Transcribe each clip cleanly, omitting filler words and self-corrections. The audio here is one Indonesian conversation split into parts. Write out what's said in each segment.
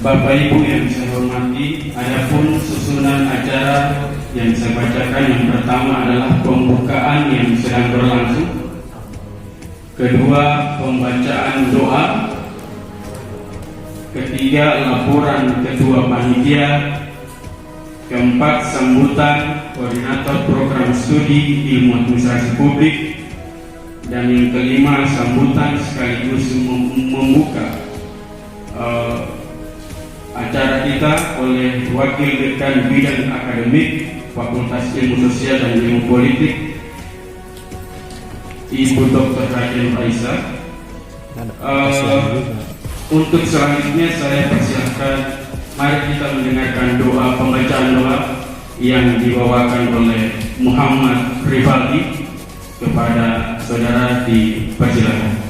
Bapak Ibu yang saya hormati, adapun susunan acara yang saya bacakan, yang pertama adalah pembukaan yang sedang berlangsung, kedua pembacaan doa, ketiga laporan ketua panitia, keempat sambutan koordinator program studi ilmu administrasi publik, dan yang kelima sambutan sekaligus membuka acara kita oleh Wakil Dekan Bidang Akademik Fakultas Ilmu Sosial dan Ilmu Politik, Ibu Dr. Raden Raisa. Untuk selanjutnya saya persilahkan, mari kita mendengarkan doa, pembacaan doa yang dibawakan oleh Muhammad Rivaldi. Kepada saudara dipersilakan.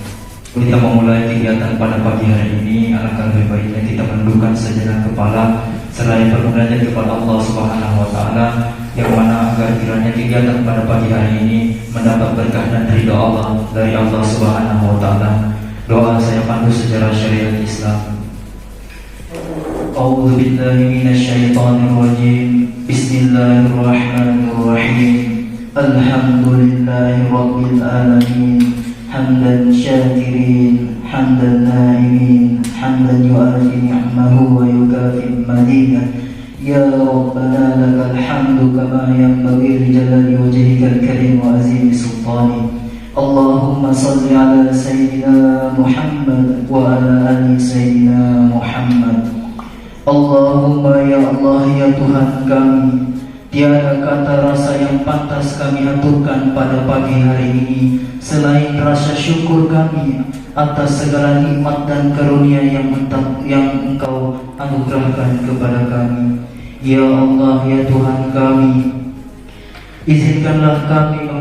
Kita memulai kegiatan pada pagi hari ini, alangkah lebih baiknya kita menundukkan sejenak kepala seraya bermunajat kepada Allah Subhanahu wa taala, yang mana agar kiranya kegiatan pada pagi hari ini mendapat berkah dan ridha Allah dari Allah Subhanahu wa taala. Doa saya pandu secara syariat Islam. A'udzu billahi minasyaitonir rajim. Bismillahirrahmanirrahim. Alhamdulillahi rabbil alamin. Hamdan syakirin, hamdan naimin, hamdan yu'afi ni'mahu wa yukafi madidah. Ya Rabbana lakal hamdu kama yanbaghi li jalali wajhikal karim wa azimi sultani. Allahumma salli ala sayyidina Muhammad wa ala ali sayyidina Muhammad. Allahumma ya Allah ya Tuhan kami, tiada kata rasa yang pantas kami aturkan pada pagi hari ini selain rasa syukur kami atas segala nikmat dan karunia yang Engkau anugerahkan kepada kami. Ya Allah ya Tuhan kami, izinkanlah kami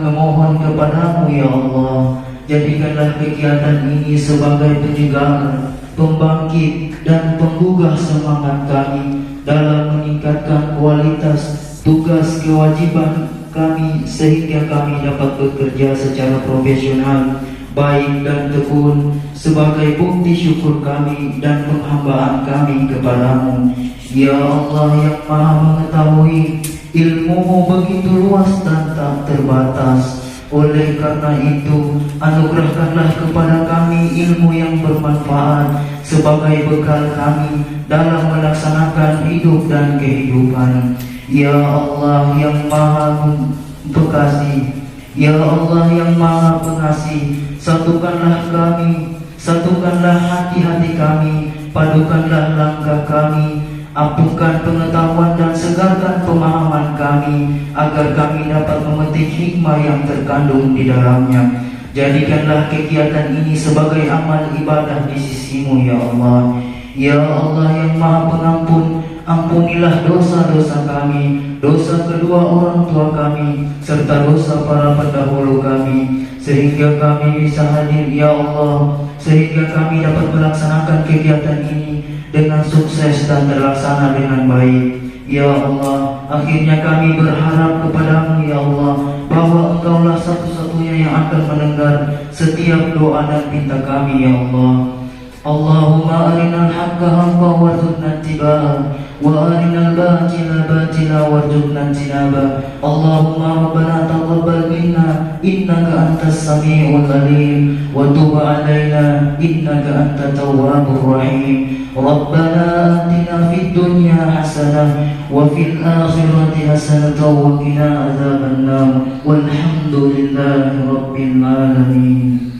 memohon kepadamu ya Allah. Jadikanlah kegiatan ini sebagai penyegar, pembangkit dan penggugah semangat kami dalam meningkatkan kualitas tugas kewajiban kami, sehingga kami dapat bekerja secara profesional, baik dan tekun sebagai bukti syukur kami dan penghambaan kami kepadamu. Ya Allah yang Maha Mengetahui, ilmu-Mu begitu luas dan tak terbatas. Oleh karena itu, anugerahkanlah kepada kami ilmu yang bermanfaat sebagai bekal kami dalam melaksanakan hidup dan kehidupan. Ya Allah yang Maha Pengasih, Ya Allah yang Maha Pengasih, satukanlah kami, satukanlah hati-hati kami, padukanlah langkah kami, ampunkan pengetahuan dan segarkan pemahaman kami, agar kami dapat memetik hikmah yang terkandung di dalamnya. Jadikanlah kegiatan ini sebagai amal ibadah di sisi-Mu ya Allah. Ya Allah yang Maha Pengampun, ampunilah dosa-dosa kami, dosa kedua orang tua kami, serta dosa para pendahulu kami, sehingga kami bisa hadir ya Allah, sehingga kami dapat melaksanakan kegiatan ini dengan sukses dan terlaksana dengan baik. Ya Allah, akhirnya kami berharap kepadamu ya Allah, bahwa Engkaulah satu-satunya yang akan mendengar setiap doa dan pinta kami ya Allah. Allahumma arinal haqqa haqqa warzuqna ittiba'ah, wa arinal batila batila warzuqna ijtinabah. Allahumma rabbana taqabbal minna innaka antas sami'ul alim, wa tub 'alaina innaka antat tawwabur rahim. Rabbana atina fid dunya hasanah wa fil akhirati hasanah wa qina adzabannar. Walhamdulillahi rabbil alamin.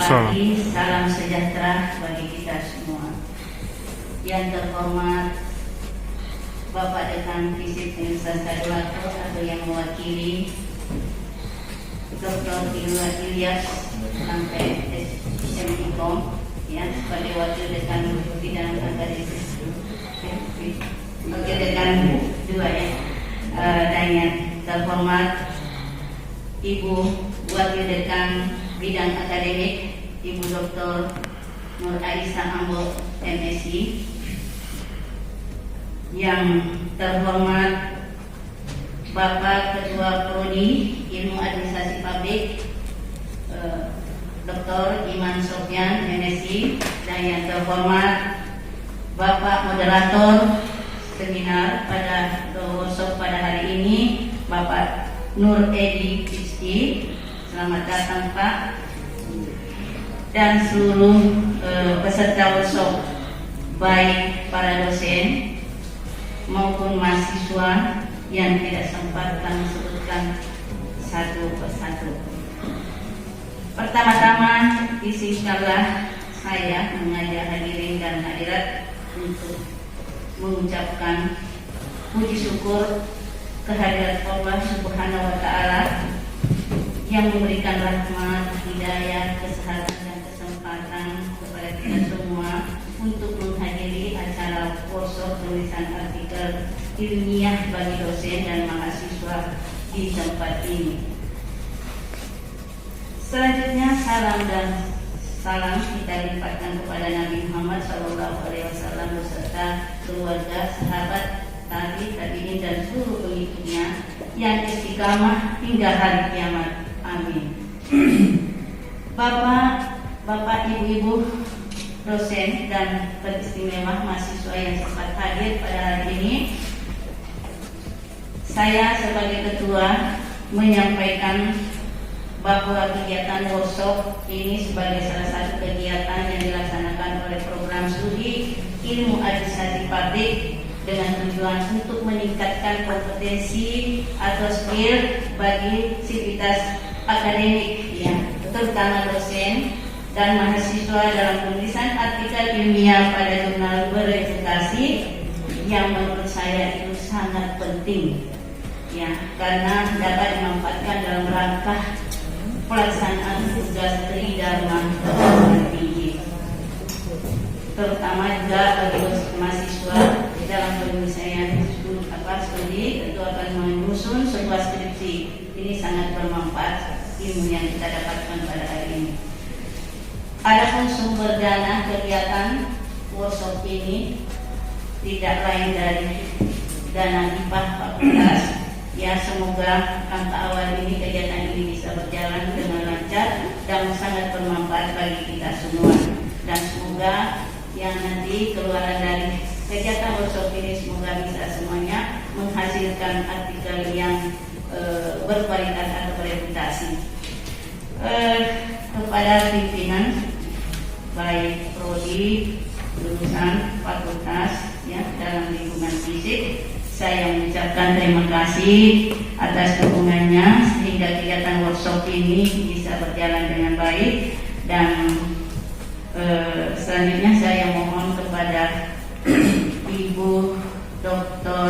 Pagi, salam sejahtera bagi kita semua. Yang terhormat Bapak Dekan Fisip Universitas Kaduato atau yang mewakili Dr. Ilyas sampai SMIKOM ya, sebagai Wakil Dekan Bidang Akademik, Wakil Dekan 2 ya, dan yang terhormat Ibu Wakil Dekan Bidang Akademik Ibu Dr. Nur Aisyah Ambo MSI, yang terhormat Bapak Ketua Prodi Ilmu Administrasi Publik Dr. Iman Sofyan, MSc, dan yang terhormat Bapak Moderator seminar pada workshop pada hari ini, Bapak Nur Edi Rizki. Selamat datang Pak. Dan seluruh peserta workshop, baik para dosen maupun mahasiswa yang tidak sempat kami sebutkan satu persatu. Pertama-tama izinkanlah saya mengajak hadirin dan hadirat untuk mengucapkan puji syukur kehadirat Allah Subhanahu wa Ta'ala yang memberikan rahmat, hidayah, kesehatan dan kesempatan kepada kita semua untuk menghadiri acara workshop tulisan artikel ilmiah bagi dosen dan mahasiswa di tempat ini. Selanjutnya salam kita limpahkan kepada Nabi Muhammad SAW beserta keluarga, sahabat, tabi'in dan seluruh pengikutnya yang istiqamah hingga hari kiamat. Amin. Bapak, ibu-ibu, dosen dan beristimewa mahasiswa yang sempat hadir pada hari ini, saya sebagai ketua menyampaikan bahwa kegiatan workshop ini sebagai salah satu kegiatan yang dilaksanakan oleh program studi ilmu administrasi publik dengan tujuan untuk meningkatkan kompetensi atau skill bagi sivitas akademik, ya, terutama dosen dan mahasiswa dalam penulisan artikel ilmiah pada jurnal bereputasi yang menurut saya itu sangat penting, ya, karena dapat dimanfaatkan dalam rangka pelaksanaan tugas tridharma perguruan tinggi, terutama juga bagi mahasiswa dalam penyelesaian studi tentu akan menyusun sebuah skripsi. Ini sangat bermanfaat ilmu yang kita dapatkan pada hari ini. Adapun sumber dana kegiatan workshop ini tidak lain dari dana hibah fakultas. Ya, semoga angka awal ini kegiatan ini bisa berjalan dengan lancar dan sangat bermanfaat bagi kita semua. Dan semoga yang nanti keluaran dari kegiatan workshop ini semoga bisa semuanya menghasilkan artikel yang berkualitas atau bereputasi. Kepada pimpinan baik prodi, lulusan fakultas, ya, dalam lingkungan fisik, saya mengucapkan terima kasih atas dukungannya sehingga kegiatan workshop ini bisa berjalan dengan baik. Dan selanjutnya saya mohon kepada Ibu Dr.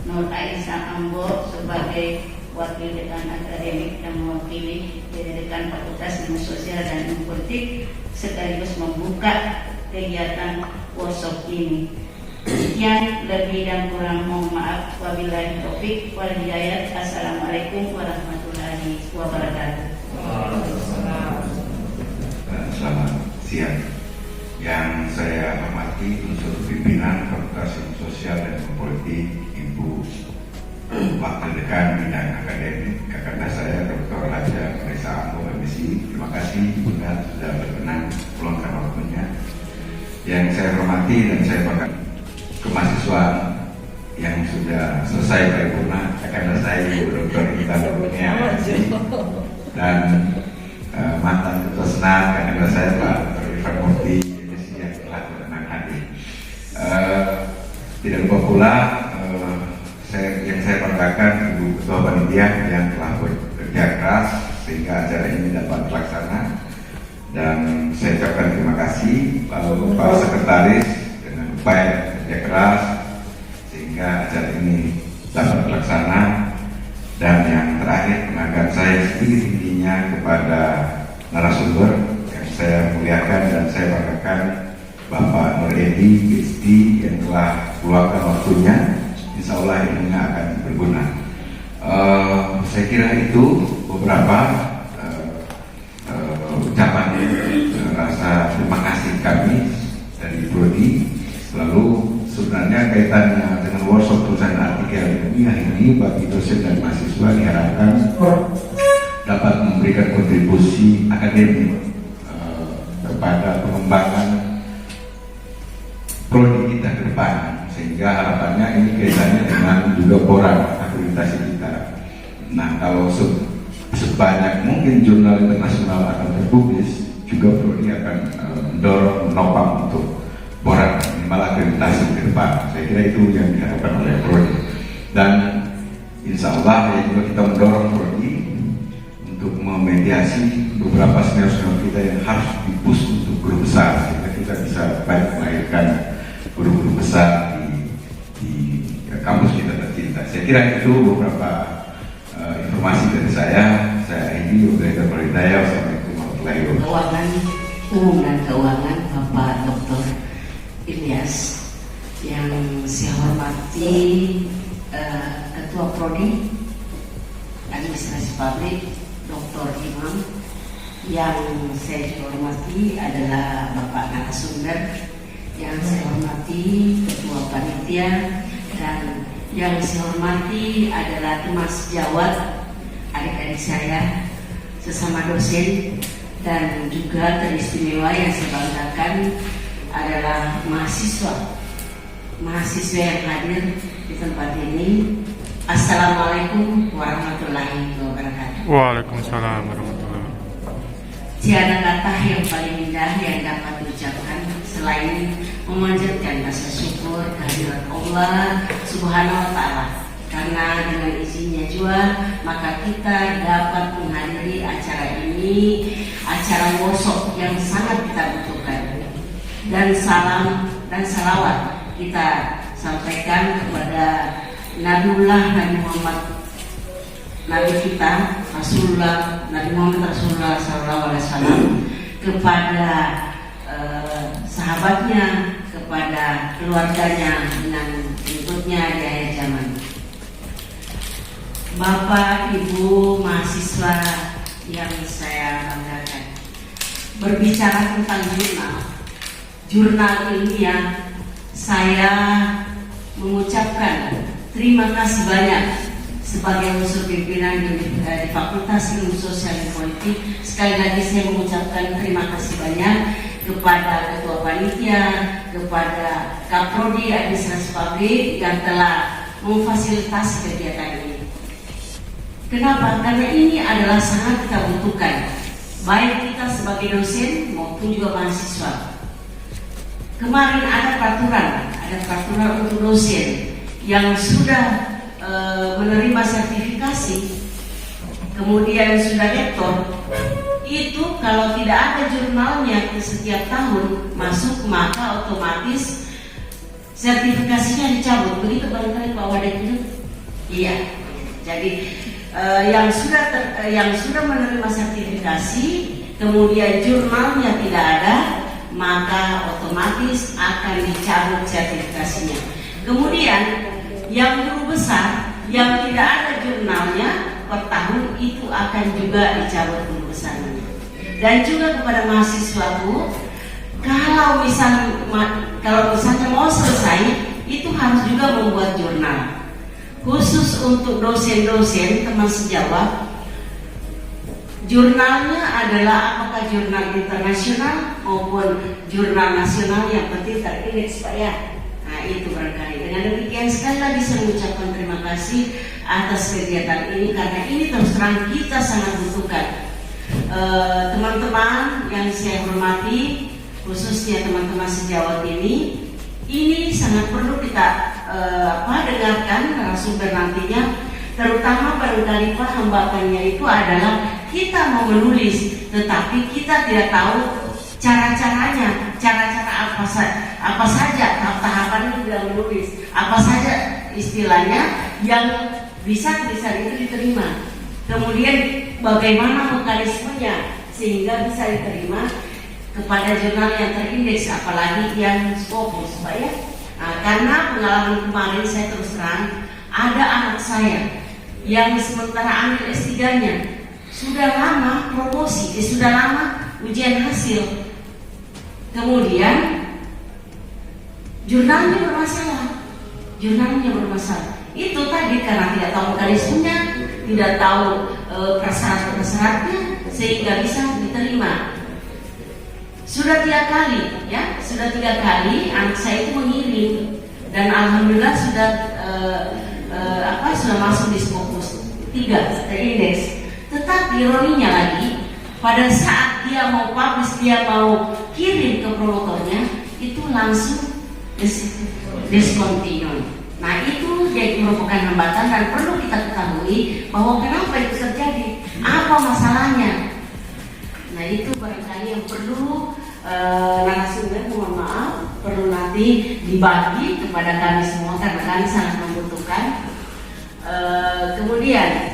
Nur Aisyah Ambo sebagai Wakil Dekan Akademik dan mewakili Dekan Fakultas Ilmu Sosial dan Ilmu Politik sekaligus membuka kegiatan workshop ini. Sekian, lebih dan kurang mohon maaf. Wabillahi taufik wal hidayah. Assalamualaikum warahmatullahi wabarakatuh. Selamat siang. Yang saya hormati unsur pimpinan Fakultas Ilmu Sosial dan Ilmu Politik, Ibu Wakil Dekan Bidang Akademik, kakanda saya Dr. Raja Marisa Ambo, MSc. Terima kasih Bunda sudah berkenan meluangkan waktunya. Yang saya hormati dan saya banggakan kemahasiswaan yang sudah selesai paripurna, kakanda saya Ibu Dr. Intan MSc, dan mantan ketua senat kakanda saya Pak Dr. Irfan Mufti MSc yang telah berkenan hadir. Tidak lupa pula yang saya banggakan Ibu Ketua Panitia yang telah bekerja keras sehingga acara ini dapat terlaksana, dan saya ucapkan terima kasih Pak Sekretaris dengan upaya kerja keras sehingga acara ini dapat terlaksana. Dan yang terakhir, penghargaan saya setinggi-tingginya kepada narasumber yang saya muliakan dan saya banggakan, Bapak Nur Edi PhD yang telah meluangkan waktunya. Insya Allah ilmunya akan berguna. Saya kira itu beberapa ucapan rasa terima kasih kami dari Prodi. Lalu sebenarnya kaitannya dengan workshop tulisan artikel ilmiah ini bagi dosen dan mahasiswa diharapkan dapat memberikan kontribusi akademik kepada pengembangan prodi kita ke depan, sehingga harapannya ini kaitannya dengan juga boran akreditasi kita. Nah, kalau sebanyak mungkin jurnal internasional akan terpublis, juga prodi akan mendorong, menopang untuk boran minimal akreditasi ke depan. Saya kira itu yang diharapkan oleh prodi. Dan insya Allah ya juga kita mendorong prodi untuk memediasi beberapa senior-senior kita yang harus dipus untuk guru besar, sehingga kita bisa banyak melahirkan guru-guru besar di kampus kita tercinta. Saya kira itu beberapa informasi dari saya. Ini Ubaidillah Hidayah. Assalamualaikum warahmatullahi wabarakatuh. Keuangan Umum dan Keuangan Bapak Dr. Ilyas, yang saya hormati Ketua Prodi Administrasi Publik Dr. Imam, yang saya juga hormati adalah Bapak narasumber, yang saya hormati Ketua Panitia, dan yang saya hormati adalah teman sejawat, adik-adik saya, sesama dosen, dan juga teristimewa yang saya banggakan adalah mahasiswa yang hadir di tempat ini. Assalamualaikum warahmatullahi wabarakatuh. Waalaikumsalam warahmatullahi wabarakatuh. Tiada kata yang paling indah yang dapat diucapkan selain memanjatkan rasa syukur kehadirat Allah Subhanahu wa Ta'ala, karena dengan izinnya juga maka kita dapat menghadiri acara ini, acara gosok yang sangat kita butuhkan. Dan salam dan salawat kita sampaikan kepada Nabiullah Nabi Muhammad, Nabi kita Rasulullah Nabi Muhammad Rasulullah SAW, kepada sahabatnya, kepada keluarganya dengan ikutnya di akhir zaman. Bapak, Ibu, mahasiswa yang saya banggakan, berbicara tentang jurnal ilmiah, saya mengucapkan terima kasih banyak sebagai unsur pimpinan di Fakultas Ilmu Sosial dan Politik. Sekali lagi saya mengucapkan terima kasih banyak kepada Ketua Panitia, kepada Kaprodi Administrasi Publik yang telah memfasilitasi kegiatan ini. Kenapa? Karena ini adalah sangat kita butuhkan, baik kita sebagai dosen maupun juga mahasiswa. Kemarin ada peraturan untuk dosen yang sudah menerima sertifikasi, kemudian sudah lektor. Itu kalau tidak ada jurnalnya setiap tahun masuk, maka otomatis sertifikasinya dicabut. Begitu barangkali Pak Wadah itu? Iya. Jadi yang sudah menerima sertifikasi, kemudian jurnalnya tidak ada, maka otomatis akan dicabut sertifikasinya. Kemudian yang guru besar yang tidak ada jurnalnya per tahun itu akan juga dicabut guru besarnya. Dan juga kepada mahasiswaku, kalau misalnya mau selesai, itu harus juga membuat jurnal. Khusus untuk dosen-dosen teman sejawat, jurnalnya adalah apakah jurnal internasional maupun jurnal nasional, yang penting terindeks Pak ya. Nah itu barangkali. Dengan demikian sekali lagi saya mengucapkan terima kasih atas kegiatan ini, karena ini terus terang kita sangat butuhkan. Teman-teman yang saya hormati, khususnya teman-teman sejawat ini sangat perlu kita dengarkan narasumber nantinya, terutama barangkali Pak hambatannya itu adalah kita mau menulis, tetapi kita tidak tahu cara-caranya, apa saja tahap-tahapan dalam menulis, apa saja istilahnya yang bisa tulisan itu diterima, kemudian bagaimana mekanismenya sehingga bisa diterima kepada jurnal yang terindeks, apalagi yang Scopus Pak ya. Nah, karena pengalaman kemarin saya terus terang, ada anak saya yang sementara ambil S3-nya sudah lama promosi, sudah lama ujian hasil, kemudian jurnalnya bermasalah. Itu tadi karena tidak tahu mekanismenya, tidak tahu prasyarat-prasyaratnya, sehingga bisa diterima. Sudah 3 kali, ya, sudah 3 kali anak saya itu mengirim dan alhamdulillah sudah sudah masuk di Scopus 3 terindeks. Tetapi ironinya lagi, pada saat dia mau publish, dia mau kirim ke promotornya, itu langsung discontinue. Nah, itu jadi merupakan hambatan dan perlu kita ketahui bahwa kenapa itu terjadi, apa masalahnya. Nah, itu barangkali yang perlu narasumber, mohon maaf, perlu nanti dibagi kepada kami semua karena kami sangat membutuhkan. Kemudian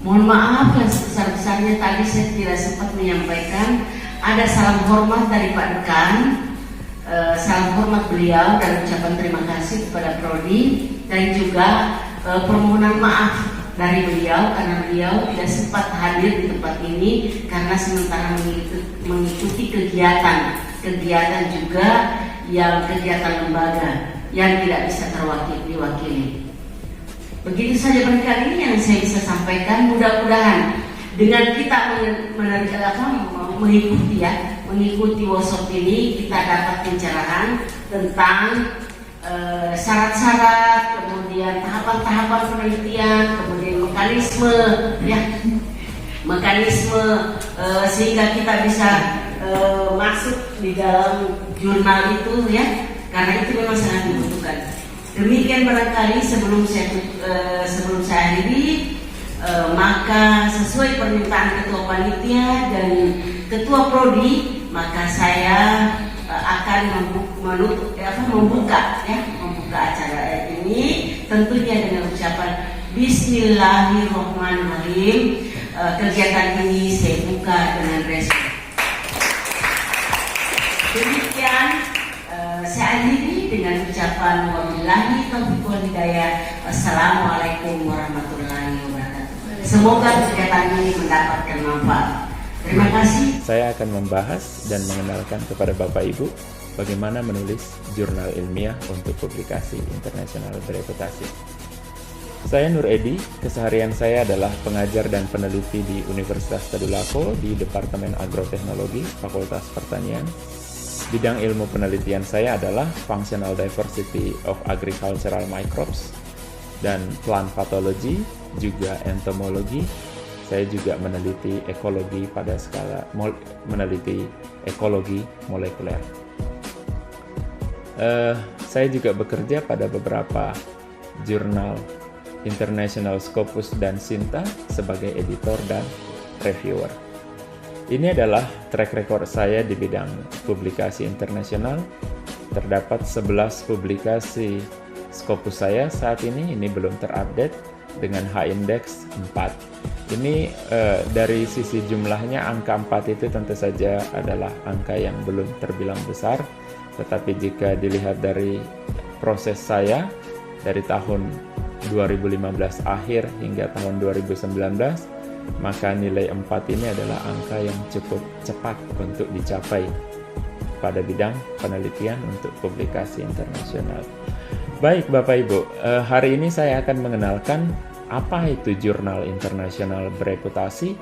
mohon maaf yang sebesar-besarnya tadi saya tidak sempat menyampaikan, ada salam hormat dari Pak Dekan, salam hormat beliau dan ucapan terima kasih kepada Prodi, dan juga permohonan maaf dari beliau karena beliau tidak sempat hadir di tempat ini karena sementara mengikuti kegiatan juga yang kegiatan lembaga yang tidak bisa diwakili. Begitu saja barangkali yang saya bisa sampaikan. Mudah-mudahan dengan kita mengikuti workshop ini, kita dapat pencerahan tentang syarat-syarat, kemudian tahapan-tahapan penelitian, kemudian mekanisme sehingga kita bisa masuk di dalam jurnal itu, ya, karena itu memang sangat dibutuhkan. Demikian barangkali sebelum saya akhiri, maka sesuai permintaan Ketua Panitia dan Ketua Prodi, maka saya akan membuka acara ini tentunya dengan ucapan Bismillahirrahmanirrahim. Kegiatan ini saya buka dengan respon. Demikian saya akhiri dengan ucapan wabillahi taufiq wal hidayah. Wassalamualaikum warahmatullahi wabarakatuh. Semoga kegiatan ini mendapatkan manfaat. Terima kasih. Saya akan membahas dan mengenalkan kepada Bapak Ibu bagaimana menulis jurnal ilmiah untuk publikasi internasional bereputasi. Saya Nur Edi, keseharian saya adalah pengajar dan peneliti di Universitas Tadulako di Departemen Agroteknologi, Fakultas Pertanian. Bidang ilmu penelitian saya adalah Functional Diversity of Agricultural Microbes dan Plant Pathology, juga entomologi. Saya juga meneliti ekologi pada skala meneliti ekologi molekuler. Saya juga bekerja pada beberapa jurnal International Scopus dan Sinta sebagai editor dan reviewer. Ini adalah track record saya di bidang publikasi internasional. Terdapat 11 publikasi Scopus saya saat ini belum terupdate dengan H-index 4. Ini dari sisi jumlahnya angka 4 itu tentu saja adalah angka yang belum terbilang besar, tetapi jika dilihat dari proses saya dari tahun 2015 akhir hingga tahun 2019, maka nilai 4 ini adalah angka yang cukup cepat untuk dicapai pada bidang penelitian untuk publikasi internasional. Baik Bapak Ibu, hari ini saya akan mengenalkan apa itu jurnal internasional bereputasi,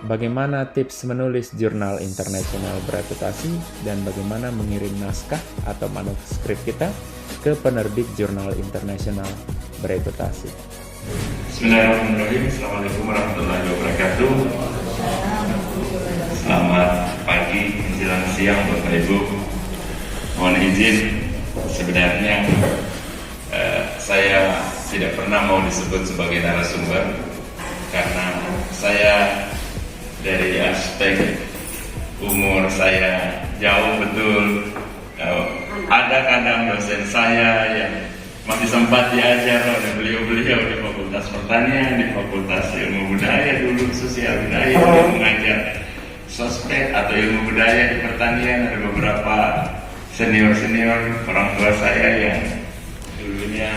bagaimana tips menulis jurnal internasional bereputasi, dan bagaimana mengirim naskah atau manuskrip kita ke penerbit jurnal internasional bereputasi. Bismillahirrahmanirrahim. Assalamualaikum warahmatullahi wabarakatuh. Selamat pagi menjelang siang Bapak Ibu. Mohon izin, sebenarnya saya tidak pernah mau disebut sebagai narasumber karena saya dari aspek umur saya jauh betul. Ada kadang dosen saya yang masih sempat diajar oleh beliau-beliau di Fakultas Pertanian, di Fakultas Ilmu Budaya dulu, Sosial Budaya, yang mengajar sospek atau ilmu budaya di pertanian. Ada beberapa senior-senior orang tua saya yang dulunya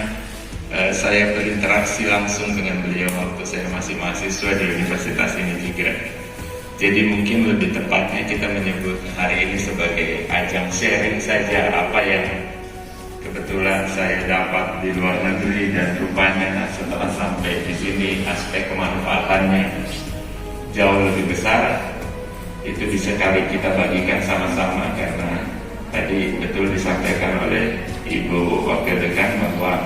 saya berinteraksi langsung dengan beliau waktu saya masih mahasiswa di universitas ini juga. Jadi mungkin lebih tepatnya kita menyebut hari ini sebagai ajang sharing saja apa yang kebetulan saya dapat di luar negeri, dan rupanya setelah sampai di sini aspek kemanfaatannya jauh lebih besar. itu bisa kali kita bagikan sama-sama, karena tadi betul disampaikan oleh Ibu Wakil Dekan bahwa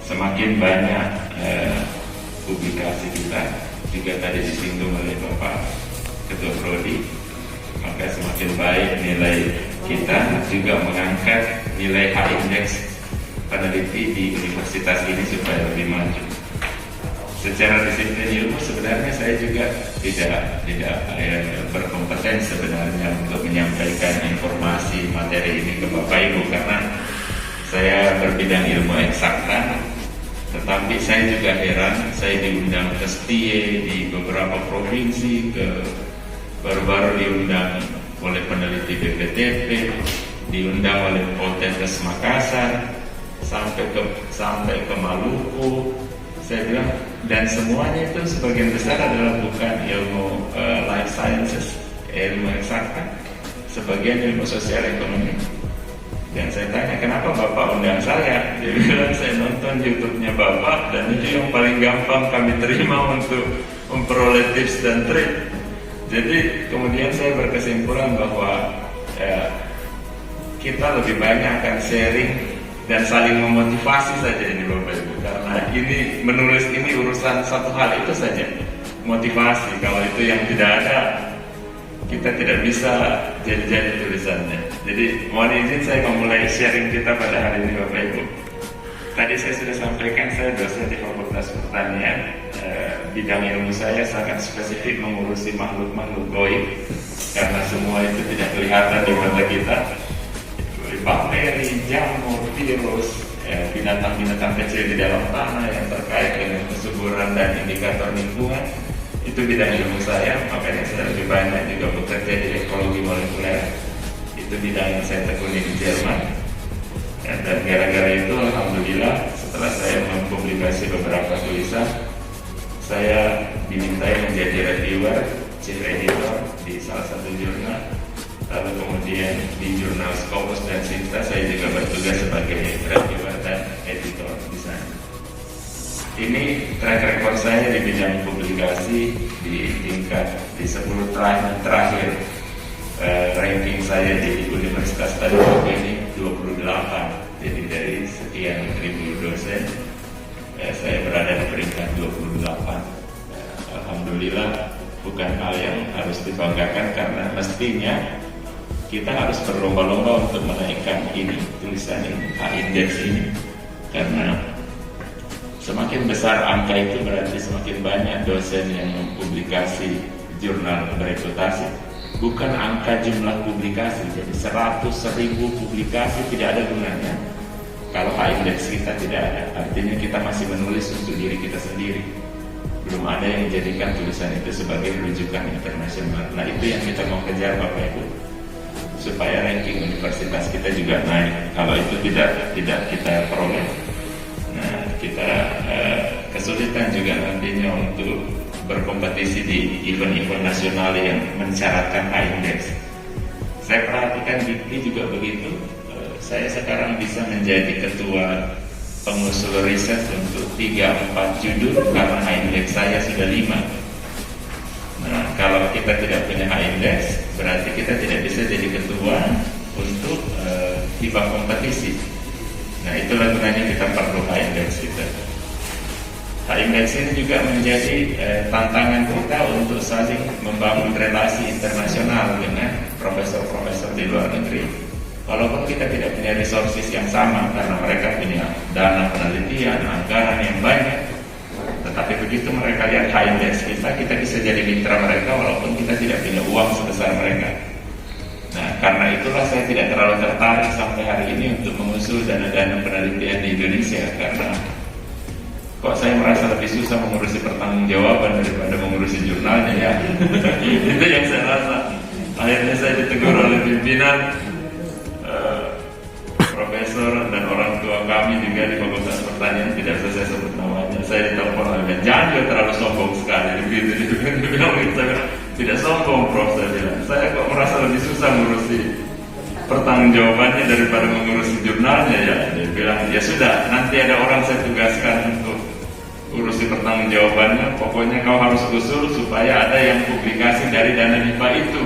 semakin banyak publikasi kita, juga tadi disinggung oleh Bapak Ketua Prodi, maka semakin baik nilai kita, juga mengangkat nilai H-index peneliti di universitas ini supaya lebih maju. Secara disiplin ilmu sebenarnya saya juga tidak berkompeten sebenarnya untuk menyampaikan informasi materi ini ke Bapak Ibu, karena saya berbidang ilmu eksakta. Tetapi saya juga heran, saya diundang ke STIE di beberapa provinsi, baru-baru diundang oleh peneliti BPTP, diundang oleh Poltekkes Makassar, sampai ke Maluku. Saya bilang, dan semuanya itu sebagian besar adalah bukan ilmu life sciences, ilmu eksakta, sebagian ilmu sosial ekonomi. Dan saya tanya, kenapa Bapak undang saya? Dia bilang, saya nonton YouTube-nya Bapak, dan itu yang paling gampang kami terima untuk memperoleh tips dan trik. Jadi kemudian saya berkesimpulan bahwa kita lebih banyak akan sharing dan saling memotivasi saja ini Bapak Ibu, karena ini menulis ini urusan satu hal itu saja, motivasi. Kalau itu yang tidak ada, kita tidak bisa jadi tulisannya. Jadi mohon izin saya memulai sharing kita pada hari ini Bapak Ibu. Tadi saya sudah sampaikan, saya dosen di Fakultas Pertanian. Bidang ilmu saya sangat spesifik mengurusi makhluk-makhluk gaib, karena semua itu tidak kelihatan di mata kita. Bakteri, jamur, virus, binatang-binatang kecil di dalam tanah yang terkait dengan kesuburan dan indikator lingkungan, itu bidang ilmu saya. Makanya saya lebih banyak juga bekerja di ekologi molekuler. Itu bidang yang saya tekuni di Jerman. Dan gara-gara itu alhamdulillah setelah saya mempublikasi beberapa tulisan, saya dimintai menjadi reviewer, chief editor di salah satu jurnal. Lalu kemudian di jurnal Scopus dan Sinta saya juga bertugas sebagai reviewer dan editor di sana. Ini track record saya di bidang publikasi di tingkat di 10 tahun terakhir. Ranking saya di Universitas Tadulako ini 28. Jadi dari sekian ribu dosen, saya berada di peringkat 28. Alhamdulillah, bukan hal yang harus dibanggakan, karena mestinya kita harus berlomba-lomba untuk menaikkan ini, tulisan ini, H-index ini. Karena semakin besar angka itu berarti semakin banyak dosen yang mempublikasi jurnal bereputasi. Bukan angka jumlah publikasi, jadi 100.000 publikasi tidak ada gunanya kalau H-index kita tidak ada. Artinya kita masih menulis untuk diri kita sendiri. Belum ada yang menjadikan tulisan itu sebagai rujukan internasional. Nah, itu yang kita mau kejar Bapak Ibu, supaya ranking universitas kita juga naik. Kalau itu tidak kita peroleh, nah kita kesulitan juga nantinya untuk berkompetisi di event-event nasional yang mensyaratkan H-index. Saya perhatikan DIKTI juga begitu. Saya sekarang bisa menjadi ketua pengusul riset untuk 3-4 judul karena H-index saya sudah 5. Nah, kalau kita tidak punya H-index, berarti kita tidak bisa jadi ketua untuk FIBA kompetisi. Nah, itulah gunanya kita perlu H-index kita. H-index ini juga menjadi tantangan kita untuk saling membangun relasi internasional dengan profesor-profesor di luar negeri. Walaupun kita tidak punya resources yang sama, karena mereka punya dana penelitian, anggaran yang banyak. Tetapi begitu mereka lihat H-index kita bisa jadi mitra mereka walaupun kita tidak punya uang sebesar mereka. Nah, karena itulah saya tidak terlalu tertarik sampai hari ini untuk mengusul dana-dana penelitian di Indonesia, karena kok saya merasa lebih susah mengurusi pertanggungjawaban daripada mengurusi jurnalnya ya. Itu yang saya rasa. Akhirnya saya ditegur oleh pimpinan, profesor dan orang tua kami juga di Fakultas Pertanian, tidak bisa saya sebut namanya. Saya ditelepon oleh, jangan juga terlalu sombong sekali begitu. Dia bilang, tidak sombong Prof, saya bilang. Saya kok merasa lebih susah mengurusi pertanggungjawabannya daripada mengurusi jurnalnya ya. Dia bilang, ya sudah, nanti ada orang saya tugaskan untuk urusi pertanggungjawabannya. Pokoknya kau harus usul supaya ada yang publikasi dari dana DIPA itu.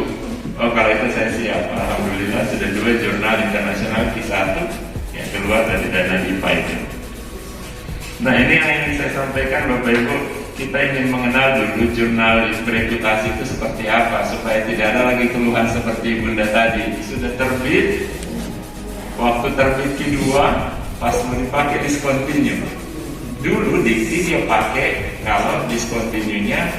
Oh, kalau itu saya siap. Alhamdulillah sudah 2 jurnal internasional, Q1 yang keluar dari dana DIPA itu. Nah, ini yang ingin saya sampaikan Bapak Ibu. Kita ingin mengenal dulu jurnal bereputasi itu seperti apa, supaya tidak ada lagi keluhan seperti Bunda tadi. Sudah terbit, waktu terbit Q2 pas mau dipakai discontinue. Dulu dikti dia pakai kalau discontinue-nya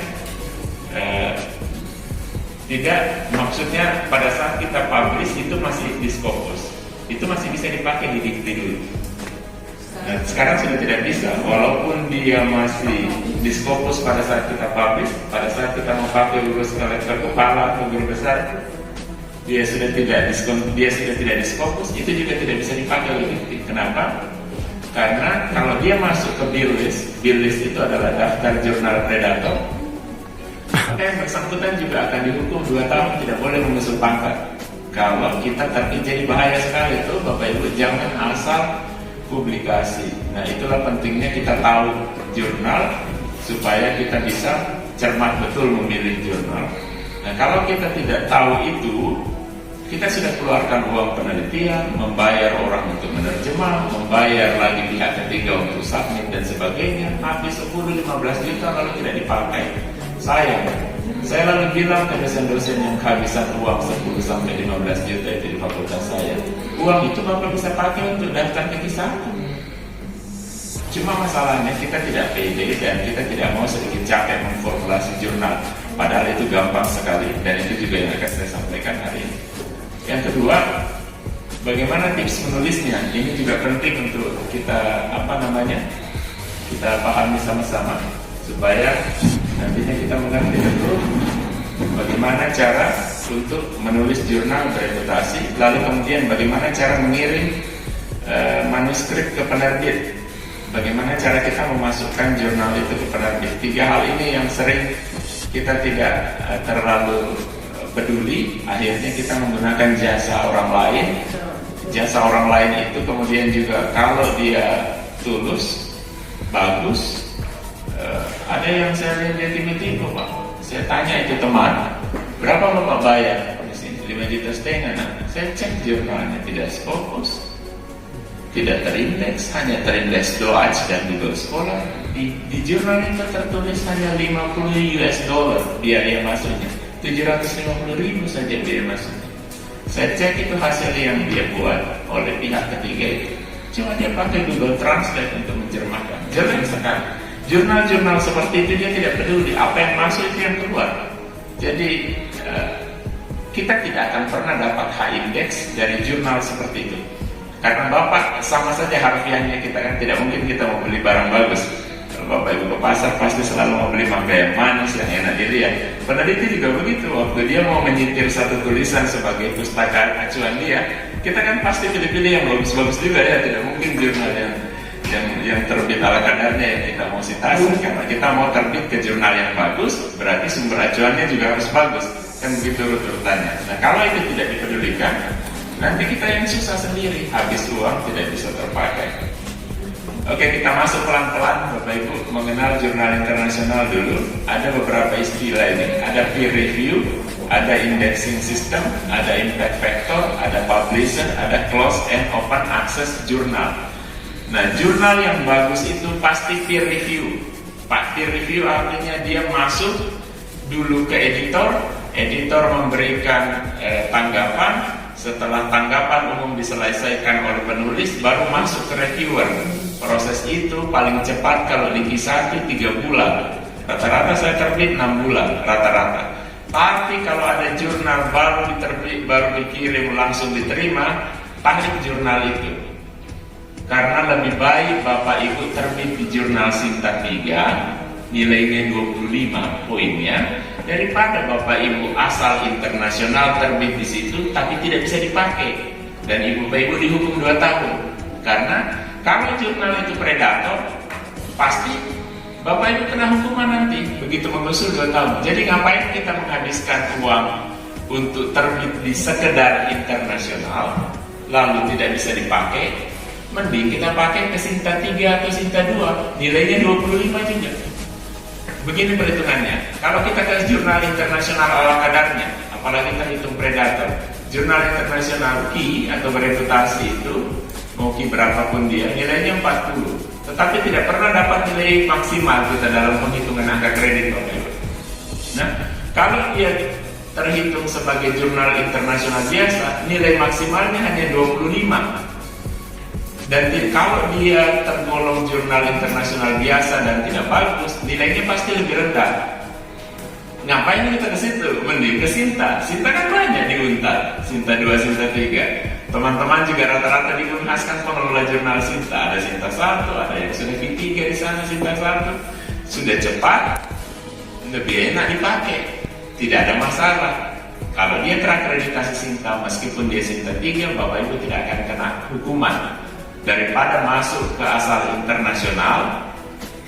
tidak, maksudnya pada saat kita publish itu masih di Scopus, itu masih bisa dipakai di dikti dulu. Nah, sekarang sudah tidak bisa, walaupun dia masih di Scopus pada saat kita publish, pada saat kita mau pakai urus kolektor kepala atau guru besar, dia sudah tidak di Scopus, itu juga tidak bisa dipakai oleh dikti. Kenapa? Karena kalau dia masuk ke bill list itu adalah daftar jurnal predator, maka yang bersangkutan juga akan dihukum 2 tahun, tidak boleh mengusung pangkat. Kalau kita terbit, jadi bahaya sekali itu Bapak Ibu, jangan asal publikasi. Nah, itulah pentingnya kita tahu jurnal supaya kita bisa cermat betul memilih jurnal. Nah, kalau kita tidak tahu itu, kita sudah keluarkan uang penelitian, membayar orang untuk menerjemah, membayar lagi pihak ketiga untuk submit dan sebagainya, habis 10-15 juta lalu tidak dipakai. Sayang. Saya lalu bilang ke dosen-dosen yang kehabisan uang 10-15 juta itu di fakultas saya, uang itu Bapak bisa pakai untuk daftar ke Q1. Cuma masalahnya kita tidak pede dan kita tidak mau sedikit capek memformulasi jurnal. Padahal itu gampang sekali, dan itu juga yang akan saya sampaikan hari ini. Yang kedua, bagaimana tips menulisnya? Ini juga penting untuk kita kita pahami sama-sama supaya nantinya kita mengerti betul bagaimana cara untuk menulis jurnal bereputasi, lalu kemudian bagaimana cara mengirim manuskrip ke penerbit, bagaimana cara kita memasukkan jurnal itu ke penerbit. 3 hal ini yang sering kita tidak terlalu peduli, akhirnya kita menggunakan jasa orang lain. Jasa orang lain itu kemudian juga kalau dia tulus, bagus. Ada yang saya lihat dia tiba-tiba, Pak. Saya tanya itu teman, berapa Bapak bayar? Di sini 5,5 juta. Nah, saya cek jurnalnya tidak Scopus, tidak terindeks, hanya terindeks Doage dan Google Scholar. Di jurnal itu tertulis hanya $50 biaya masuknya, 750.000 saja biaya masuknya. Saya cek itu hasil yang dia buat oleh pihak ketiga itu. Cuma dia pakai Google Translate untuk mencermahkan. Jelek sekali. Jurnal-jurnal seperti itu dia tidak peduli apa yang masuk itu yang keluar. Jadi kita tidak akan pernah dapat high index dari jurnal seperti itu. Karena Bapak sama saja harfiahnya, kita kan tidak mungkin kita mau beli barang bagus. Kalau Bapak Ibu ke pasar pasti selalu mau beli mangga yang manis, yang enak dilihat. Peneliti juga begitu, waktu dia mau menyitir satu tulisan sebagai pustaka acuan dia, kita kan pasti pilih-pilih yang bagus-bagus juga ya, tidak mungkin jurnal yang terbit ala kadarnya yang kita mau sitasi. Karena kita mau terbit ke jurnal yang bagus, berarti sumber acuannya juga harus bagus, kan begitu urutannya. Nah, kalau itu tidak dipedulikan, nanti kita yang susah sendiri, habis uang tidak bisa terpakai. Oke, kita masuk pelan-pelan Bapak Ibu mengenal jurnal internasional dulu. Ada beberapa istilah ini, ada peer review, ada indexing system, ada impact factor, ada publisher, ada closed and open access jurnal. Nah, jurnal yang bagus itu pasti peer review. Peer review artinya dia masuk dulu ke editor, editor memberikan tanggapan. Setelah tanggapan umum diselesaikan oleh penulis, baru masuk ke reviewer. Proses itu paling cepat kalau di Q1 3 bulan. Rata-rata saya terbit 6 bulan rata-rata. Tapi kalau ada jurnal baru diterbit, baru dikirim langsung diterima, tarik jurnal itu. Karena lebih baik Bapak Ibu terbit di jurnal Sinta 3, nilainya 25 poinnya, daripada Bapak Ibu asal internasional terbit di situ tapi tidak bisa dipakai dan Bapak Ibu dihukum 2 tahun. Karena kalau jurnal itu predator, pasti Bapak Ibu kena hukuman nanti begitu mengusul 2 tahun. Jadi ngapain kita menghabiskan uang untuk terbit di sekedar internasional lalu tidak bisa dipakai? mending kita pakai ke Sinta 3 atau Sinta 2, nilainya 25 juga. Begini perhitungannya, kalau kita ke jurnal internasional ala kadarnya, apalagi kita hitung predator, jurnal internasional Ki atau bereputasi itu, mau Ki berapapun dia, nilainya 40, tetapi tidak pernah dapat nilai maksimal kita dalam penghitungan angka kredit. Nah, kalau dia terhitung sebagai jurnal internasional biasa, nilai maksimalnya hanya 25. Dan kalau dia tergolong jurnal internasional biasa dan tidak bagus, nilainya pasti lebih rendah. Ngapain kita ke situ? Mending ke Sinta. Sinta kan banyak di Untar, Sinta 2, Sinta 3. Teman-teman juga rata-rata di Unhas kan pengelola jurnal Sinta. Ada Sinta 1, ada yang sudah V3 di sana, Sinta 1. Sudah cepat, lebih enak dipakai, tidak ada masalah. Kalau dia terakreditasi Sinta, meskipun dia Sinta 3, Bapak Ibu tidak akan kena hukuman. Daripada masuk ke asal internasional,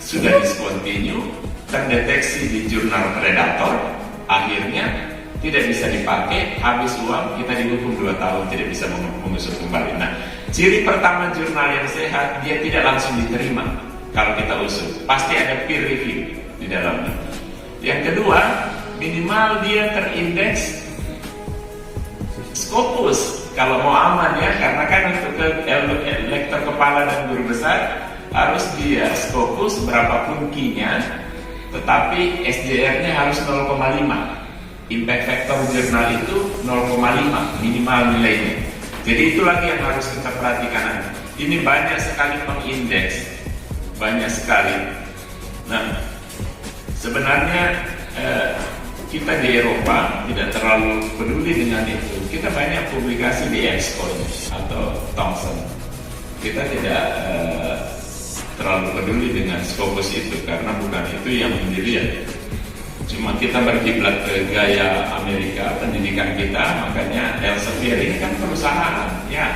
sudah discontinue, terdeteksi di jurnal predator, akhirnya tidak bisa dipakai, habis uang, kita dihukum 2 tahun, tidak bisa mengusut kembali. Nah, ciri pertama jurnal yang sehat, dia tidak langsung diterima kalau kita usut, pasti ada peer review di dalamnya. Yang kedua, minimal dia terindeks Scopus kalau mau aman ya, karena kan untuk lektor kepala dan guru besar harus dia Scopus berapapun Q-nya, tetapi SJR-nya harus 0,5. Impact factor jurnal itu 0,5 minimal nilainya. Jadi itu lagi yang harus kita perhatikan. Ini banyak sekali mengindeks, banyak sekali. Nah, sebenarnya kita di Eropa tidak terlalu peduli dengan itu. Kita banyak publikasi di Excoin atau Thomson. Kita tidak terlalu peduli dengan Scopus itu karena bukan itu yang dilihat. Cuma kita berkiblat ke gaya Amerika pendidikan kita, makanya Elsevier ini kan perusahaan, ya.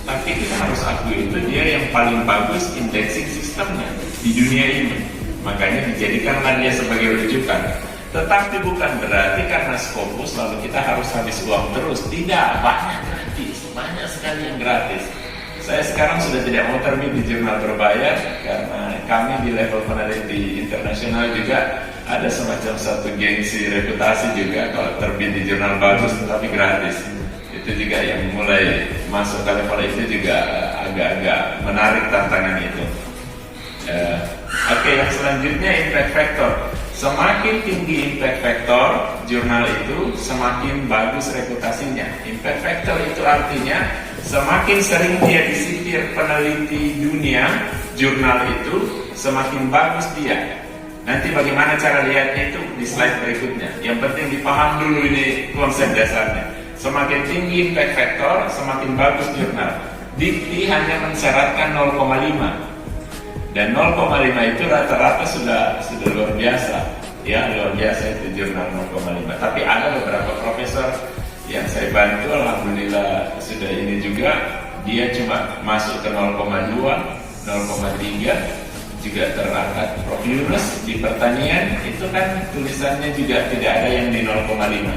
Tapi kita harus akui itu dia yang paling bagus indexing sistemnya di dunia ini. Makanya dijadikanlah dia sebagai rujukan. Tetapi bukan berarti karena Scopus lalu kita harus habis uang terus. Tidak, banyak gratis, banyak sekali yang gratis. Saya sekarang sudah tidak mau terbit di jurnal berbayar karena kami di level peneliti internasional juga ada semacam satu gengsi reputasi juga kalau terbit di jurnal bagus tetapi gratis. Itu juga yang mulai masuk ke level itu juga agak-agak menarik tantangan itu. Oke, yang selanjutnya impact factor. Semakin tinggi impact factor jurnal itu, semakin bagus reputasinya. Impact factor itu artinya semakin sering dia disitir peneliti dunia, jurnal itu semakin bagus dia. Nanti bagaimana cara lihatnya itu di slide berikutnya. Yang penting dipaham dulu ini konsep dasarnya. Semakin tinggi impact factor, semakin bagus jurnal. Dikti hanya mensyaratkan 0,5. Dan 0,5 itu rata-rata sudah luar biasa. Ya, luar biasa itu jurnal 0,5. Tapi ada beberapa profesor yang saya bantu, alhamdulillah sudah ini juga, dia cuma masuk ke 0,2, 0,3 juga terangkat. Prof Yunus di pertanian itu kan tulisannya juga tidak ada yang di 0,5.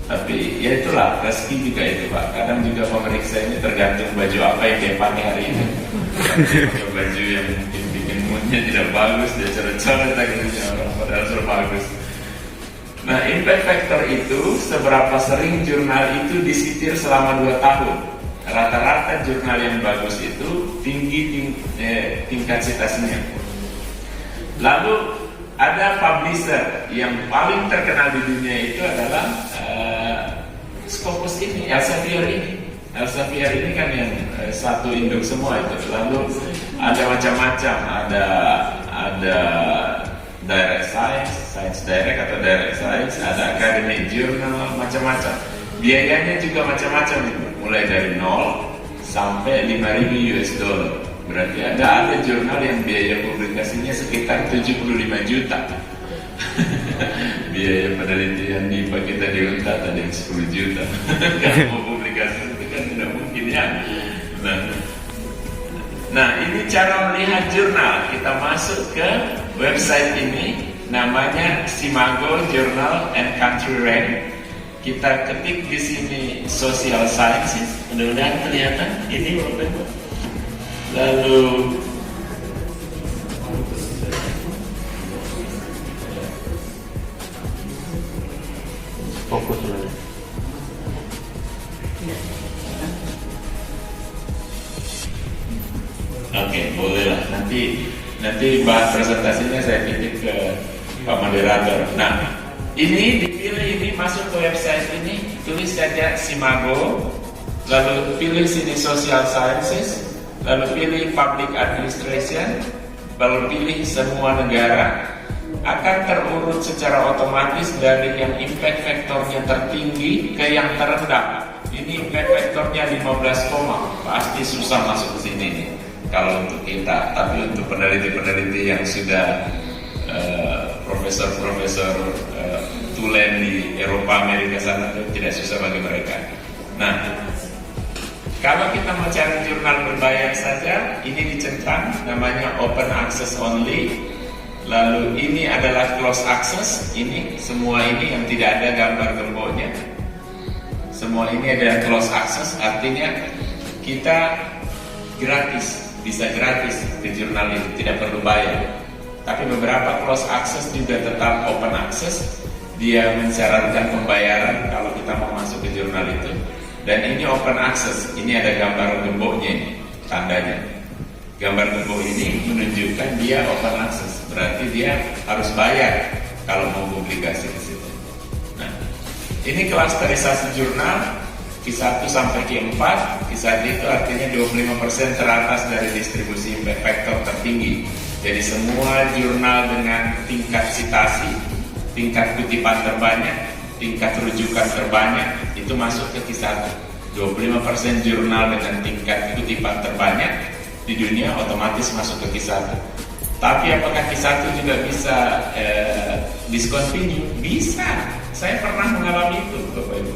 Tapi ya itulah rezeki juga itu Pak. Kadang juga pemeriksa ini tergantung baju apa yang dia pakai hari ini. Pakai baju yang mungkin bikin moodnya tidak bagus, dia coret-coret akhirnya orang padahal sudah bagus. Nah, impact factor itu seberapa sering jurnal itu disitir selama 2 tahun. Rata-rata jurnal yang bagus itu tinggi tingkat citasnya. Lalu ada publisher yang paling terkenal di dunia itu adalah Scopus ini, Elsevier ini. Elsevier ini kan yang satu induk semua itu. Lalu ada macam-macam, ada direct science, science direct atau direct science, ada academic journal, macam-macam. Biayanya juga macam-macam itu, mulai dari 0 sampai 5.000 US dollar. Berarti ada jurnal yang biaya publikasinya sekitar 75 juta. Biaya penelitian di Pak kita di Untar ada yang 10 juta. Kalau mau publikasi itu kan tidak mungkin ya. Nah, ini cara melihat jurnal. Kita masuk ke website ini, namanya Simago Journal and Country Rank. Kita ketik di sini Social Sciences. Mudah-mudahan kelihatan. Ini Bapak Ibu. Lalu Fokus lagi. oke, boleh lah. Nanti bahan presentasinya saya titip ke Pak Moderator. Nah, ini dipilih, ini masuk ke website ini, tulis saja Simago, lalu pilih sini Social Sciences, lalu pilih Public Administration, lalu pilih semua negara, akan terurut secara otomatis dari yang impact faktornya tertinggi ke yang terendah. Ini impact faktornya 15, pasti susah masuk ke sini nih kalau untuk kita, tapi untuk peneliti-peneliti yang sudah profesor-profesor tulen di Eropa, Amerika sana itu tidak susah bagi mereka. Nah, kalau kita mau cari jurnal berbayar saja, ini dicentang, namanya Open Access Only. Lalu ini adalah Close Access, ini semua ini yang tidak ada gambar gemboknya. Semua ini adalah Close Access, artinya kita gratis, bisa gratis ke jurnal itu, tidak perlu bayar. Tapi beberapa Close Access juga tetap Open Access, dia mensyaratkan pembayaran kalau kita mau masuk ke jurnal itu. Dan ini Open Access, ini ada gambar gemboknya ini, tandanya. Gambar gembok ini menunjukkan dia Open Access, berarti dia harus bayar kalau mau publikasi di situ. Nah, ini klasterisasi jurnal Q1 sampai Q4. Q1 itu artinya 25% teratas dari distribusi impact factor tertinggi. Jadi semua jurnal dengan tingkat citasi, tingkat kutipan terbanyak, tingkat rujukan terbanyak itu masuk ke Q1. 25% jurnal dengan tingkat kutipan terbanyak di dunia otomatis masuk ke Q1. Tapi apakah Q1 juga bisa discontinue? Bisa. Saya pernah mengalami itu, Bapak Ibu.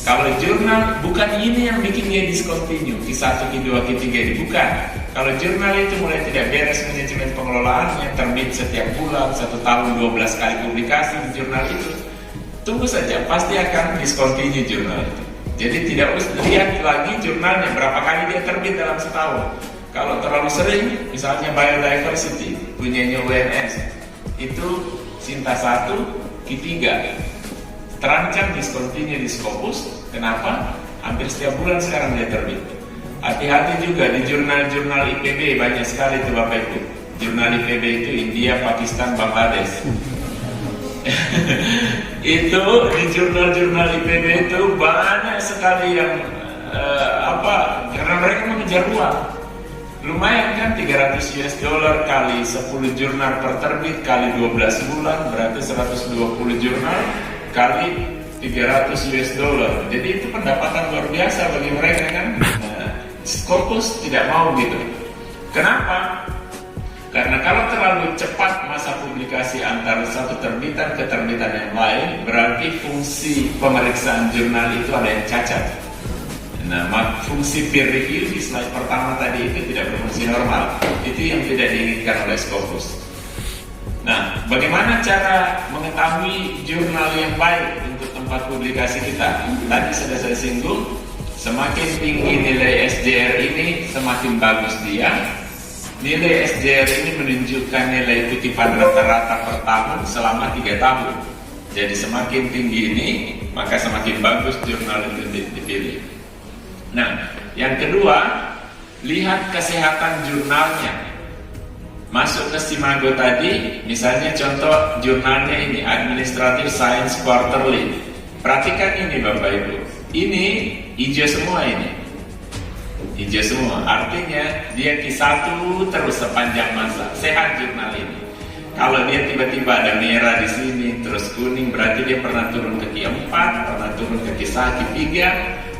Kalau jurnal, bukan ini yang bikin dia discontinue, Q1, Q2, Q3 ini bukan. Kalau jurnal itu mulai tidak beres manajemen pengelolaannya, terbit setiap bulan, 1 tahun 12 kali publikasi di jurnal itu, tunggu saja, pasti akan discontinue jurnal itu. Jadi tidak usah lihat lagi jurnalnya berapa kali dia terbit dalam setahun. Kalau terlalu sering, misalnya biodiversity punyanya UNS, itu Sinta 1, Q3 terancam discontinue di Scopus. Kenapa? Hampir setiap bulan sekarang dia terbit. Hati-hati juga di jurnal-jurnal IPB, banyak sekali itu Bapak Ibu. Jurnal IPB itu India, Pakistan, Bangladesh. Itu di jurnal-jurnal IPB itu banyak sekali yang karena mereka mengejar uang. Lumayan kan, $300 kali 10 jurnal per terbit kali 12 bulan berarti 120 jurnal kali $300. Jadi itu pendapatan luar biasa bagi mereka kan. Scopus tidak mau gitu. Kenapa? Karena kalau terlalu cepat masa publikasi antara satu terbitan ke terbitan yang lain, berarti fungsi pemeriksaan jurnal itu ada yang cacat. Nah, fungsi peer review di slide pertama tadi itu tidak berfungsi normal. Itu yang tidak diinginkan oleh Scopus. Nah, bagaimana cara mengetahui jurnal yang baik untuk tempat publikasi kita? Tadi sudah saya singgung, semakin tinggi nilai SJR ini, semakin bagus dia. Nilai SJR ini menunjukkan nilai kutipan rata-rata per tahun selama 3 tahun. Jadi semakin tinggi ini, maka semakin bagus jurnal itu dipilih. Nah, yang kedua, lihat kesehatan jurnalnya. Masuk ke Simago tadi, misalnya contoh jurnalnya ini, Administrative Science Quarterly. Perhatikan ini Bapak Ibu, ini hijau semua ini. Hijau semua, artinya dia Q1 terus sepanjang masa, sehat jurnal ini. Kalau dia tiba-tiba ada merah di sini, terus kuning, berarti dia pernah turun ke Q4, pernah turun ke Q3,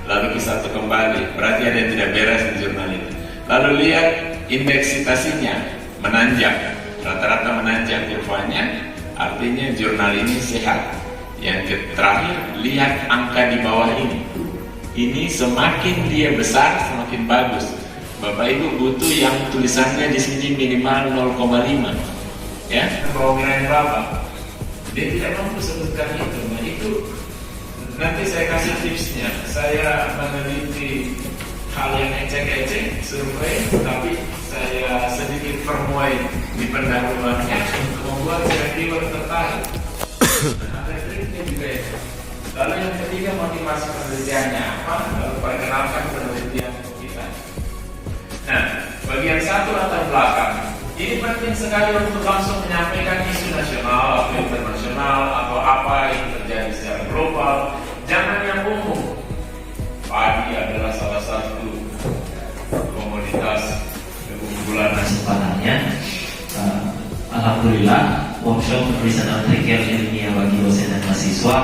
lalu Q1 kembali, berarti ada yang tidak beres di jurnal ini. Lalu lihat indeks citasinya, menanjak, rata-rata menanjak kurvanya, artinya jurnal ini sehat. Yang terakhir, lihat angka di bawah ini. Ini semakin dia besar, semakin bagus. Bapak Ibu butuh yang tulisannya di sini minimal 0,5. Ya, nilai berapa? Dia tidak mampu sebutkan itu. Nah itu nanti saya kasih tipsnya. Saya meneliti hal yang ecek-ecek, survei, tapi dipermuai di pendahuluannya untuk membuat reviewer tertarik. Nah, referensinya juga ya. Lalu yang ketiga, motivasi penelitiannya apa? Lalu perkenalkan penelitian kita. Nah, bagian satu latar belakang. Ini penting sekali untuk langsung menyampaikan isu nasional atau internasional atau apa yang terjadi secara global. Jangan yang umum. Padi adalah salah satu komoditas keunggulan Kesempatannya, alhamdulillah workshop penulisan artikel ilmiah bagi dosen dan mahasiswa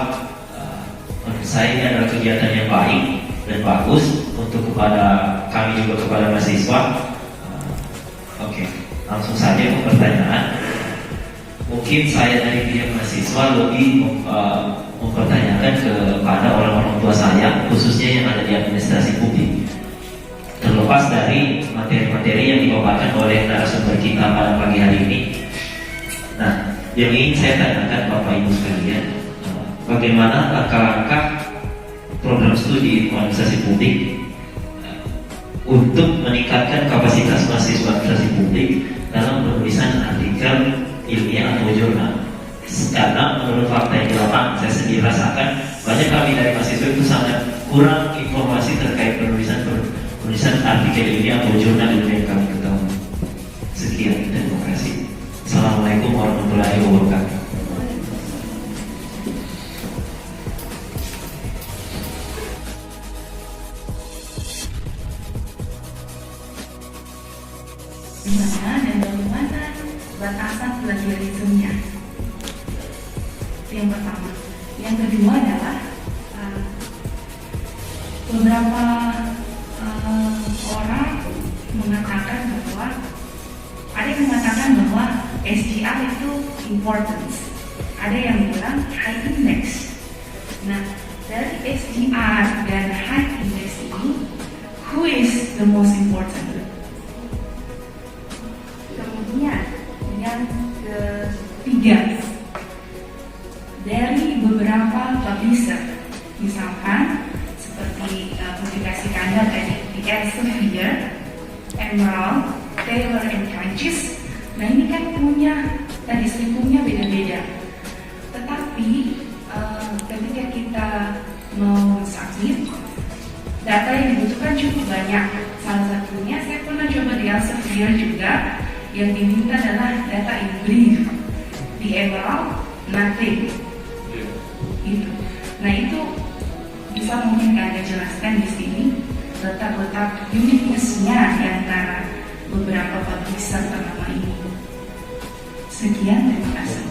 menurut saya ini adalah kegiatan yang baik dan bagus untuk kepada kami juga kepada mahasiswa. Oke, langsung saja ke pertanyaan. Mungkin saya dari pihak mahasiswa lebih mempertanyakan kepada orang-orang tua saya, khususnya yang ada di administrasi publik. Terlepas dari materi-materi yang dibawakan oleh narasumber kita pada pagi hari ini. Nah, yang ingin saya tanyakan Bapak Ibu sekalian, bagaimana langkah-langkah program studi administrasi publik untuk meningkatkan kapasitas mahasiswa administrasi publik dalam penulisan artikel ilmiah atau jurnal. Karena menurut fakta yang di lapangan, saya sendiri rasakan banyak kami dari mahasiswa itu sangat kurang informasi terkait penulisan artikel ilmiah atau jurnal ilmiah yang kami ketahui. Sekian, terima kasih. Assalamualaikum warahmatullahi wabarakatuh. Di mana dan bagaimana batasan plagiarismenya? Itu yang pertama. Yang kedua adalah beberapa orang mengatakan bahwa SGR itu importance, ada yang bilang high index. Nah, dari SGR dan high index ini, who is the most important? Kemudian yang ketiga, dari beberapa publisher, misalkan seperti publikasi kandang tadi di Elsevier, Emerald, Taylor and Francis. Nah, ini kan punya tadi selipungnya beda-beda. Tetapi ketika kita mau submit, data yang dibutuhkan cukup banyak. Salah satunya saya pernah coba di Elsevier juga, yang diminta adalah data in brief. Di Emerald, nothing. Itu. Nah, itu bisa mungkin Anda jelaskan di sini letak-letak uniqueness-nya di antara beberapa publisher ternama ini. Sekian, terima kasih.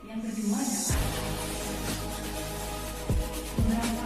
Yang kedua adalah beberapa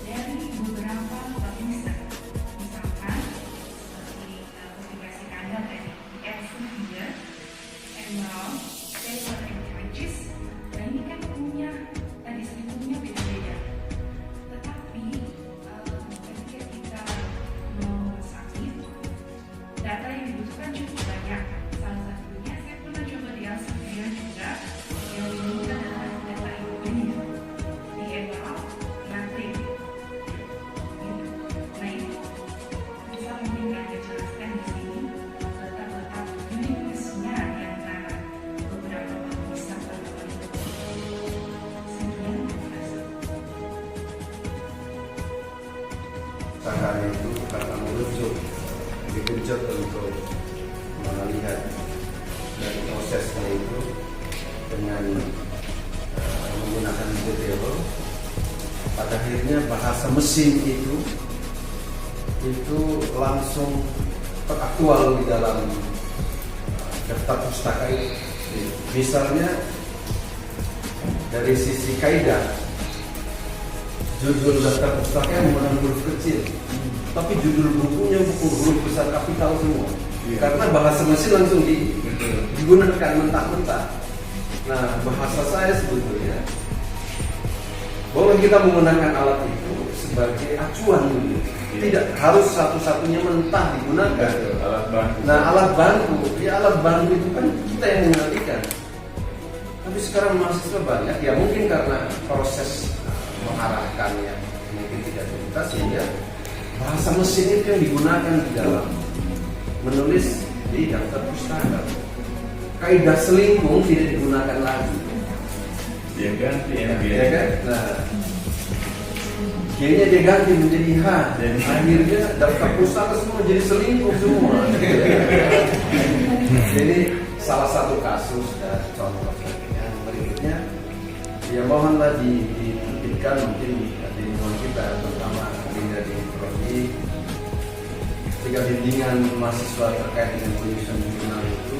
dari beberapa publisher, misalkan seperti publikasi kandang tadi Elsevier, Emerald, Taylor and Francis. Nah, ini kan punya tadi selipungnya beda-beda. Tetapi ketika kita mau submit, data yang dibutuhkan cukup banyak. Salah satunya saya pernah coba di Elsevier juga, yang dibutuhkan adalah data in brief. Di Emerald, nothing. Nah, itu bisa mungkin Anda jelaskan di sini letak-letak uniqueness-nya di antara beberapa publisher ternama itu. Sekian, terima kasih. Sekarang itu kata merujuk, digenjot untuk melihat dari prosesnya itu dengan menggunakan video. Pada akhirnya bahasa mesin itu langsung teraktual di dalam daftar pustaka itu. Misalnya dari sisi kaidah judul daftar pustaka menggunakan huruf kecil, tapi judul bukunya buku huruf besar kapital semua. Karena bahasa mesin langsung digunakan mentah-mentah. Nah, bahasa saya sebetulnya boleh kita menggunakan alat itu sebagai acuan dulu. Tidak harus satu-satunya mentah digunakan. Alat bantu. Nah, alat bantu itu kan kita yang mengertikan. Tapi sekarang mahasiswa banyak, ya mungkin karena proses mengarahkannya mungkin tidak tuntas, sehingga bahasa mesin itu yang digunakan di dalam menulis di daftar pustaka. Kaidah selingkung tidak digunakan lagi. Dia ganti ya, kan? Nah, G-nya dia ganti menjadi H, dan akhirnya daftar pustaka semua jadi selingkuh semua. Jadi salah satu kasus dan contoh yang berikutnya, ya mohonlah diterbitkan mungkin di lingkungan kita, terutama di prodi, ketika bimbingan mahasiswa terkait dengan penyusunan jurnal itu,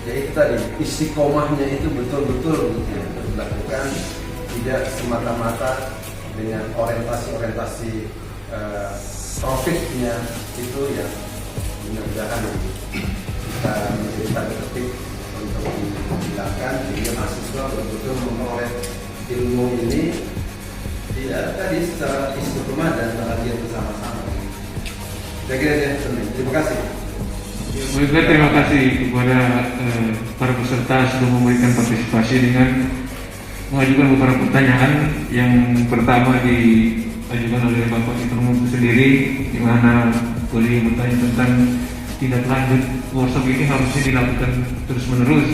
ya itu tadi istiqomahnya itu betul-betul gitu ya, dilakukan, tidak semata-mata dengan orientasi profitnya itu ya. Mudah-mudahan kita menjadi tanda petik untuk dihilangkan, sehingga mahasiswa betul-betul memperoleh ilmu ini tidak tadi secara istiqomah dan bahagia bersama-sama. Saya kira terima kasih. Baiklah, terima kasih kepada para peserta sudah memberikan partisipasi dengan mengajukan beberapa pertanyaan. Yang pertama diajukan oleh Bapak Ibrahim itu sendiri, di mana beliau bertanya tentang tindak lanjut workshop ini harusnya dilakukan terus-menerus.